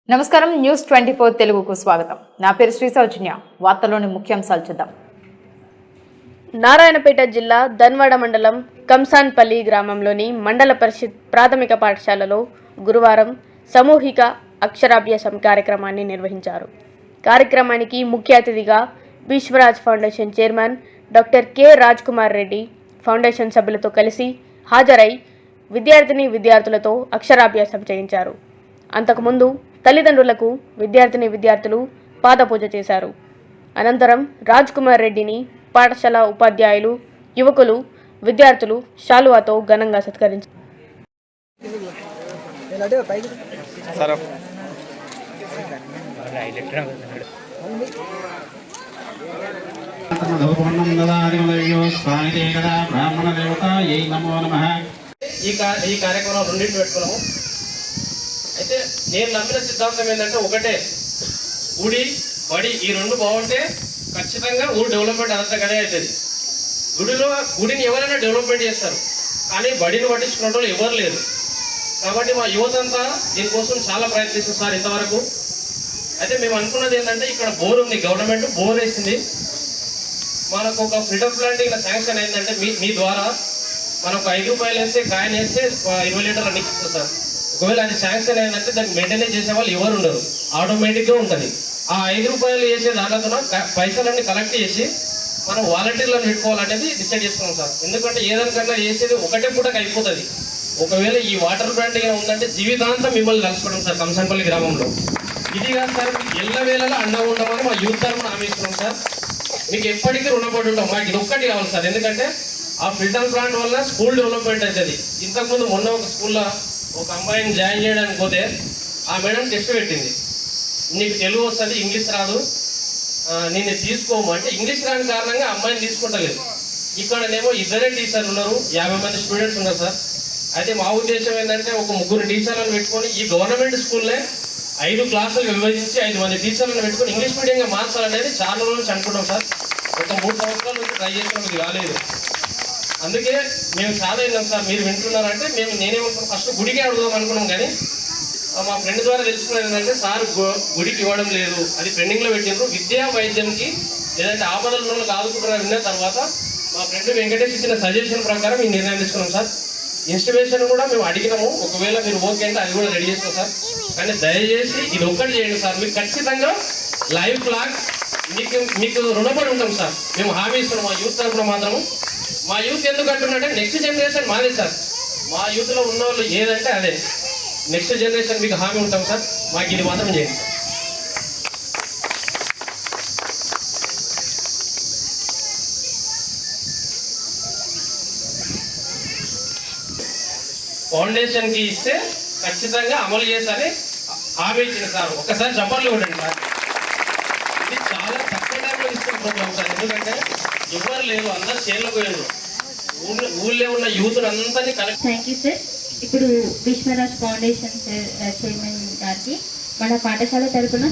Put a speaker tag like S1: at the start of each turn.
S1: నమస్కారం న్యూస్ 24 తెలుగుకు స్వాగతం. నా పేరు శ్రీ సౌజన్య. వార్తల్లోని ముఖ్యాంశాలు చూద్దాం.
S2: నారాయణపేట జిల్లా ధన్వాడ మండలం కంసాన్పల్లి గ్రామంలోని మండల పరిషత్ ప్రాథమిక పాఠశాలలో గురువారం సామూహిక అక్షరాభ్యాసం కార్యక్రమాన్ని నిర్వహించారు. కార్యక్రమానికి ముఖ్య అతిథిగా Vishwaraj foundation chairman doctor K Rajkumar Reddy foundation సభ్యులతో కలిసి హాజరై విద్యార్థులతో అక్షరాభ్యాసం చేయించారు. అంతకుముందు తల్లిదండ్రులకు విద్యార్థులు పాదపూజ చేశారు. అనంతరం రాజ్కుమార్ రెడ్డిని పాఠశాల ఉపాధ్యాయులు, యువకులు, విద్యార్థులు శాలువాతో ఘనంగా సత్కరించారు.
S3: ఈ కార్యక్రమం రెండింటి పెట్టుకున్నాము. అయితే నేను నమ్మిన సిద్ధాంతం ఏంటంటే ఒకటే, గుడి బడి ఈ రెండు బాగుంటే ఖచ్చితంగా ఊరు డెవలప్మెంట్ అంతగానే అవుతుంది. గుడిని ఎవరైనా డెవలప్మెంట్ చేస్తారు, కానీ బడిని పట్టించుకున్న వాళ్ళు ఎవరు లేరు. కాబట్టి మా యువత అంతా దీనికోసం చాలా ప్రయత్నిస్తుంది సార్ ఇంతవరకు. అయితే మేము అనుకున్నది ఏంటంటే, ఇక్కడ బోర్ ఉంది, గవర్నమెంట్ బోర్ వేసింది. మనకు ఒక ఫ్రీడమ్ ప్లాంట్ ఇలా శాంక్షన్ అయిందంటే మీ ద్వారా మనకు 5 రూపాయలు వేస్తే కాయన వేస్తే 20 లీటర్లు అన్ని ఇస్తుంది సార్. ఒకవేళ అది శాంక్షన్ అయిందంటే దాన్ని మెయింటైన్ చేసే వాళ్ళు ఎవరు ఉండరు, ఆటోమేటిక్గా ఉంటుంది. ఆ 5 రూపాయలు వేసే దాంట్లో పైసలన్నీ కలెక్ట్ చేసి మనం వాలంటీర్లను పెట్టుకోవాలనేది డిసైడ్ చేసుకున్నాం సార్. ఎందుకంటే ఏదానికన్నా చేసేది ఒకటే పూటకి అయిపోతుంది. ఒకవేళ ఈ వాటర్ ప్లాంట్ ఉందంటే జీవితాంతం మిమ్మల్ని కలుసుకోవడం సార్ కంసాన్పల్లి గ్రామంలో. ఇది కాదు సార్, మీకు ఎల్లవేళలా అండగా ఉండమని మా యూత్ తరఫున హామీ ఇస్తున్నాం సార్. మీకు ఎప్పటికీ రుణపడి ఉంటాం. మాకు ఇది ఒక్కటి కావాలి సార్, ఎందుకంటే ఆ ఫిల్టర్ ప్లాంట్ వల్ల స్కూల్ డెవలప్మెంట్ అవుతుంది. ఇంతకుముందు మొన్న ఒక స్కూల్లో ఒక అమ్మాయిని జాయిన్ చేయడానికి పోతే ఆ మేడం టెస్ట్ పెట్టింది, నీకు తెలుగు వస్తుంది, ఇంగ్లీష్ రాదు, నిన్ను తీసుకోము అంటే ఇంగ్లీష్ రాని కారణంగా అమ్మాయిని తీసుకుంటలేదు. ఇక్కడనేమో 2 టీచర్లు ఉన్నారు, 50 మంది స్టూడెంట్స్ ఉన్నారు సార్. అయితే మా ఉద్దేశం ఏంటంటే ఒక 3 టీచర్లను పెట్టుకొని ఈ గవర్నమెంట్ స్కూల్లే 5 క్లాసులు విభజించి 5 మంది టీచర్లను పెట్టుకొని ఇంగ్లీష్ మీడియంగా మార్చాలనేది చాలా రోజుల నుంచి అనుకుంటాం సార్. ఒక 3 సంవత్సరాల నుంచి ట్రై చేసినది కాలేదు. అందుకే మేము చాలా విన్నాం సార్. మీరు వింటున్నారంటే నేనేమనుకున్నాం, ఫస్ట్ గుడికి అడుగుదాం అనుకున్నాం, కానీ మా ఫ్రెండ్ ద్వారా తెలుసుకున్నది ఏంటంటే సార్ గుడికి ఇవ్వడం లేదు, అది పెండింగ్లో పెట్టినారు. విద్యా వైద్యంకి లేదంటే ఆపదలు ఆదుకుంటున్నారు విన్న తర్వాత మా ఫ్రెండ్ వెంకటేష్ ఇచ్చిన సజెషన్ ప్రకారం ఈ నిర్ణయం తీసుకున్నాం సార్. ఇన్స్టిమేషన్ కూడా మేము అడిగినాము, ఒకవేళ మీరు ఓకే అంటే అది కూడా రెడీ చేస్తాం సార్. కానీ దయచేసి ఇది ఒక్కటి చేయండి సార్, మీకు ఖచ్చితంగా లైవ్ ఫ్లాగ్ మీకు రుణపడి ఉంటాం సార్. మేము హామీ ఇస్తున్నాం మా యూత్ తరఫున మాత్రము. మా యూత్ ఎందుకు అంటున్నట్టే నెక్స్ట్ జనరేషన్ మాదే సార్. మా యూత్లో ఉన్న వాళ్ళు ఏదంటే అదే, నెక్స్ట్ జనరేషన్ మీకు హామీ ఉంటాం సార్. మాకు ఇది మాత్రం చేయండి సార్. ఫౌండేషన్కి ఇస్తే ఖచ్చితంగా అమలు చేస్తారని హామీ ఇచ్చింది సార్. ఒక్కసారి చప్పట్లు కొట్టండి సార్. ఇది చాలా తక్కువ టైంలో ఇస్తున్న ప్రోగ్రామ్ సార్. ఎందుకంటే ఎవరు లేరు, అందరు చేనులో పోయారు. ఊళ్ళో ఉన్న యూత్ అందరినీ కలెక్ట్.
S4: Thank you sir. ఇప్పుడు విశ్వరాజ్ ఫౌండేషన్ చైర్మన్ గారికి మన పాఠశాల తరఫున